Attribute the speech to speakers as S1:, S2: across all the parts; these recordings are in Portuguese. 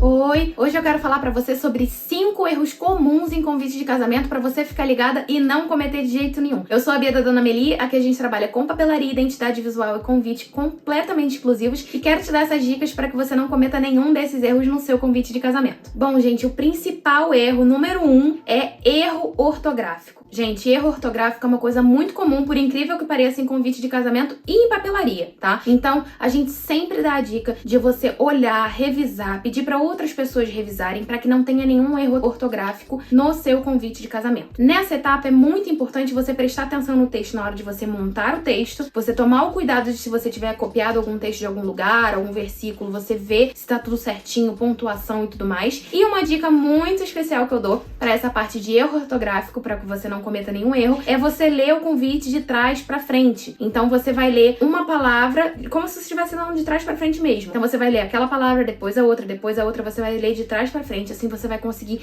S1: Oi! Hoje eu quero falar pra você sobre 5 erros comuns em convite de casamento pra você ficar ligada e não cometer de jeito nenhum. Eu sou a Bia da Dona Meli, aqui a gente trabalha com papelaria, identidade visual e convite completamente exclusivos e quero te dar essas dicas para que você não cometa nenhum desses erros no seu convite de casamento. Bom, gente, o principal erro, número 1, é erro ortográfico. Gente, erro ortográfico é uma coisa muito comum, por incrível que pareça, em convite de casamento e em papelaria, tá? Então, a gente sempre dá a dica de você olhar, revisar, pedir para outras pessoas revisarem para que não tenha nenhum erro ortográfico no seu convite de casamento. Nessa etapa, é muito importante você prestar atenção no texto na hora de você montar o texto, você tomar o cuidado de, se você tiver copiado algum texto de algum lugar, algum versículo, você ver se tá tudo certinho, pontuação e tudo mais. E uma dica muito especial que eu dou para essa parte de erro ortográfico, para que você não cometa nenhum erro, é você ler o convite de trás pra frente. Então você vai ler uma palavra como se você estivesse lendo de trás pra frente mesmo. Então você vai ler aquela palavra, depois a outra, você vai ler de trás pra frente. Assim você vai conseguir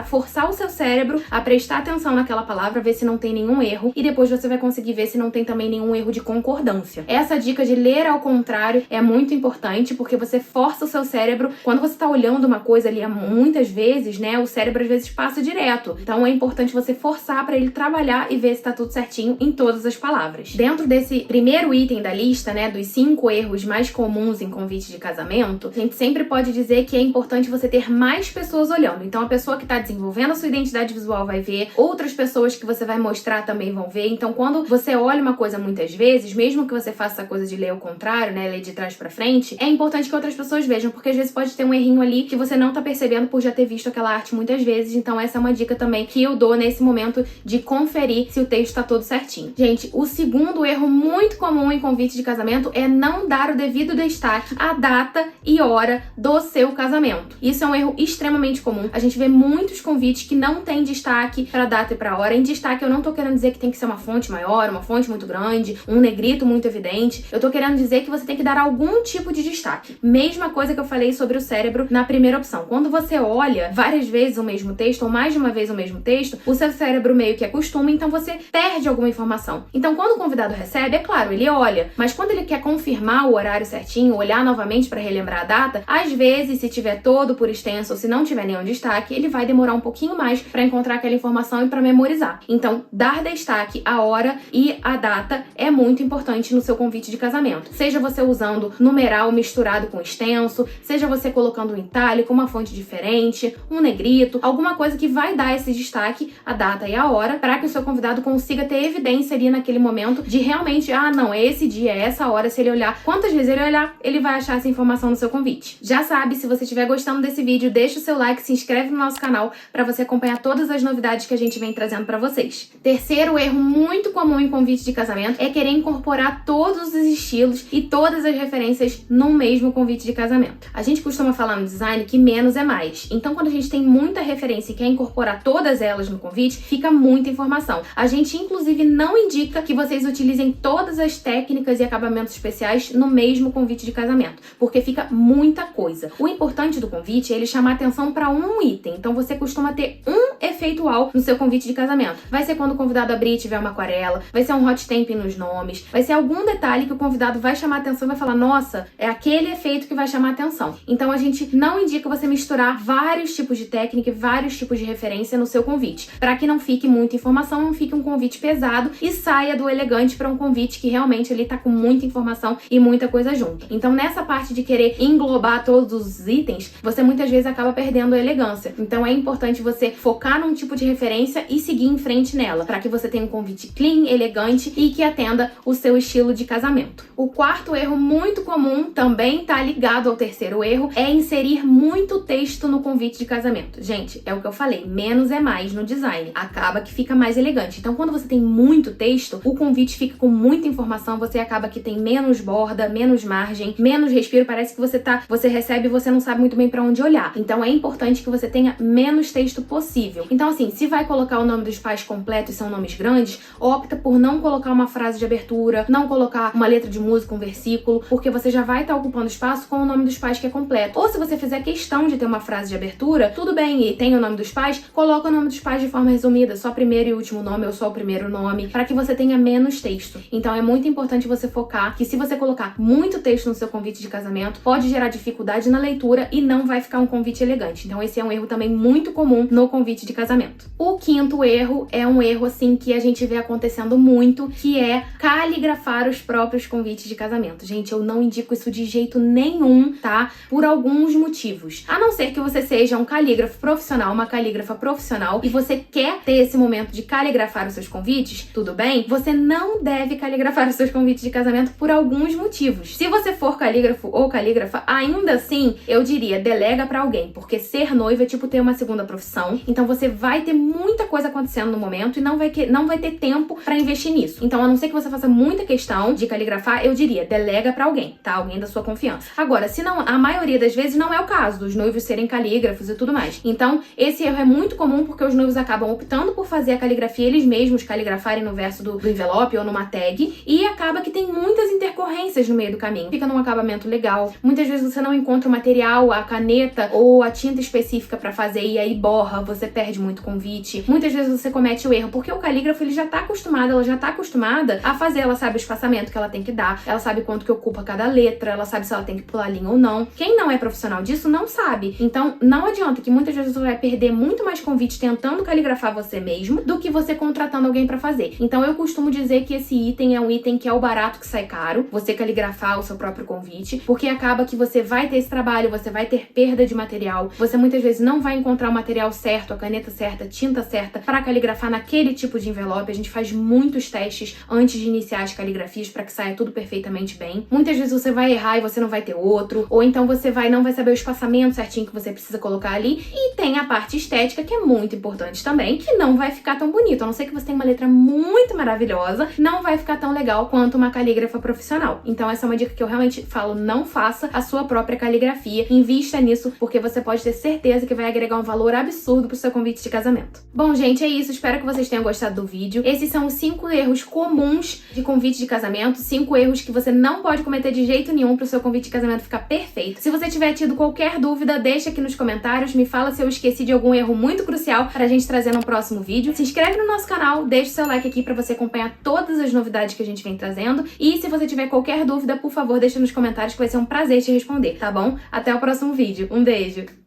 S1: forçar o seu cérebro a prestar atenção naquela palavra, ver se não tem nenhum erro, e depois você vai conseguir ver se não tem também nenhum erro de concordância. Essa dica de ler ao contrário é muito importante, porque você força o seu cérebro. Quando você tá olhando uma coisa ali muitas vezes, né, o cérebro às vezes passa direto. Então é importante você forçar pra ele trabalhar e ver se tá tudo certinho em todas as palavras. Dentro desse primeiro item da lista, né, dos 5 erros mais comuns em convite de casamento, a gente sempre pode dizer que é importante você ter mais pessoas olhando. Então a pessoa que tá desenvolvendo a sua identidade visual vai ver, outras pessoas que você vai mostrar também vão ver. Então quando você olha uma coisa muitas vezes, mesmo que você faça a coisa de ler ao contrário, né, ler de trás pra frente, é importante que outras pessoas vejam, porque às vezes pode ter um errinho ali que você não tá percebendo por já ter visto aquela arte muitas vezes. Então essa é uma dica também que eu dou nesse momento de conferir se o texto tá todo certinho. Gente, o segundo erro muito comum em convite de casamento é não dar o devido destaque à data e hora do seu casamento. Isso é um erro extremamente comum. A gente vê muitos convites que não tem destaque pra data e pra hora. Em destaque eu não tô querendo dizer que tem que ser uma fonte maior, uma fonte muito grande, um negrito muito evidente. Eu tô querendo dizer que você tem que dar algum tipo de destaque. Mesma coisa que eu falei sobre o cérebro na primeira opção. Quando você olha várias vezes o mesmo texto, ou mais de uma vez o mesmo texto, o seu cérebro meio que acostuma, então você perde alguma informação. Então quando o convidado recebe, é claro, ele olha, mas quando ele quer confirmar o horário certinho, olhar novamente para relembrar a data, às vezes, se tiver todo por extenso ou se não tiver nenhum destaque, ele vai demorar um pouquinho mais para encontrar aquela informação e para memorizar. Então, dar destaque à hora e à data é muito importante no seu convite de casamento. Seja você usando numeral misturado com extenso, seja você colocando um itálico, uma fonte diferente, um negrito, alguma coisa que vai dar esse destaque à data e à hora, para que o seu convidado consiga ter evidência ali naquele momento de realmente, não, é esse dia, é essa hora. Se ele olhar, quantas vezes ele olhar, ele vai achar essa informação no seu convite. Já sabe, se você estiver gostando desse vídeo, deixa o seu like, se inscreve no nosso canal para você acompanhar todas as novidades que a gente vem trazendo para vocês. Terceiro erro muito comum em convite de casamento é querer incorporar todos os estilos e todas as referências no mesmo convite de casamento. A gente costuma falar no design que menos é mais. Então, quando a gente tem muita referência e quer incorporar todas elas no convite, fica muita informação. A gente, inclusive, não indica que vocês utilizem todas as técnicas e acabamentos especiais no mesmo convite de casamento, porque fica muita coisa. O importante do convite é ele chamar atenção para um item. Então, você costuma ter um efeito uau no seu convite de casamento. Vai ser quando o convidado abrir e tiver uma aquarela, vai ser um hot stamping nos nomes, vai ser algum detalhe que o convidado vai chamar atenção e vai falar, nossa, é aquele efeito que vai chamar atenção. Então, a gente não indica você misturar vários tipos de técnica e vários tipos de referência no seu convite, para que não fique muita informação, não fique um convite pesado e saia do elegante para um convite que realmente ele tá com muita informação e muita coisa junto. Então, nessa parte de querer englobar todos os itens, você muitas vezes acaba perdendo a elegância. Então, é importante você focar num tipo de referência e seguir em frente nela, para que você tenha um convite clean, elegante e que atenda o seu estilo de casamento. O quarto erro muito comum, também tá ligado ao terceiro erro, é inserir muito texto no convite de casamento. Gente, é o que eu falei, menos é mais no design. Acaba que fica mais elegante. Então, quando você tem muito texto, o convite fica com muita informação, você acaba que tem menos borda, menos margem, menos respiro, parece que você recebe e você não sabe muito bem para onde olhar. Então, é importante que você tenha menos texto possível. possível. Então, assim, se vai colocar o nome dos pais completo e são nomes grandes, opta por não colocar uma frase de abertura, não colocar uma letra de música, um versículo, porque você já vai estar ocupando espaço com o nome dos pais que é completo. Ou se você fizer questão de ter uma frase de abertura, tudo bem, e tem o nome dos pais, coloca o nome dos pais de forma resumida, só primeiro e último nome ou só o primeiro nome, para que você tenha menos texto. Então é muito importante você focar que se você colocar muito texto no seu convite de casamento, pode gerar dificuldade na leitura e não vai ficar um convite elegante. Então esse é um erro também muito comum no convite de casamento. O quinto erro é um erro assim que a gente vê acontecendo muito, que é caligrafar os próprios convites de casamento. Gente, eu não indico isso de jeito nenhum, tá? Por alguns motivos. A não ser que você seja um calígrafo profissional, uma calígrafa profissional e você quer ter esse momento de caligrafar os seus convites, tudo bem? Você não deve caligrafar os seus convites de casamento por alguns motivos. Se você for calígrafo ou calígrafa, ainda assim, eu diria, delega pra alguém, porque ser noiva é tipo ter uma segunda profissão, então você vai ter muita coisa acontecendo no momento e não vai ter tempo pra investir nisso. Então, a não ser que você faça muita questão de caligrafar, eu diria, delega pra alguém, tá? Alguém da sua confiança. Agora, se não, a maioria das vezes não é o caso dos noivos serem calígrafos e tudo mais. Então, esse erro é muito comum porque os noivos acabam optando por fazer a caligrafia eles mesmos, caligrafarem no verso do envelope ou numa tag, e acaba que tem muitas intercorrências no meio do caminho. Fica num acabamento legal. Muitas vezes você não encontra o material, a caneta ou a tinta específica pra fazer e aí borra, você perde muito convite. Muitas vezes você comete o erro porque o calígrafo ele já tá acostumado, ela já tá acostumada a fazer, ela sabe o espaçamento que ela tem que dar, ela sabe quanto que ocupa cada letra, ela sabe se ela tem que pular linha ou não. Quem não é profissional disso não sabe. Então, não adianta que muitas vezes você vai perder muito mais convite tentando caligrafar você mesmo do que você contratando alguém pra fazer. Então, eu costumo dizer que esse item é um item que é o barato que sai caro, você caligrafar o seu próprio convite, porque acaba que você vai ter esse trabalho, você vai ter perda de material, você muitas vezes não vai encontrar o material certo, a caneta certa, a tinta certa para caligrafar naquele tipo de envelope. A gente faz muitos testes antes de iniciar as caligrafias para que saia tudo perfeitamente bem. Muitas vezes você vai errar e você não vai ter outro, ou então você não vai saber o espaçamento certinho que você precisa colocar ali. E tem a parte estética, que é muito importante também, que não vai ficar tão bonito, a não ser que você tenha uma letra muito maravilhosa, não vai ficar tão legal quanto uma calígrafa profissional. Então essa é uma dica que eu realmente falo, não faça a sua própria caligrafia, invista nisso, porque você pode ter certeza que vai agregar um valor absurdo pro seu convite de casamento. Bom, gente, é isso, espero que vocês tenham gostado do vídeo. Esses são os 5 erros comuns de convite de casamento, 5 erros que você não pode cometer de jeito nenhum pro seu convite de casamento ficar perfeito. Se você tiver tido qualquer dúvida, deixa aqui nos comentários, me fala se eu esqueci de algum erro muito crucial pra gente trazer no próximo vídeo. Se inscreve no nosso canal, deixa o seu like aqui pra você acompanhar todas as novidades que a gente vem trazendo. E se você tiver qualquer dúvida, por favor, deixa nos comentários que vai ser um prazer te responder, tá bom? Até o próximo vídeo. Um beijo!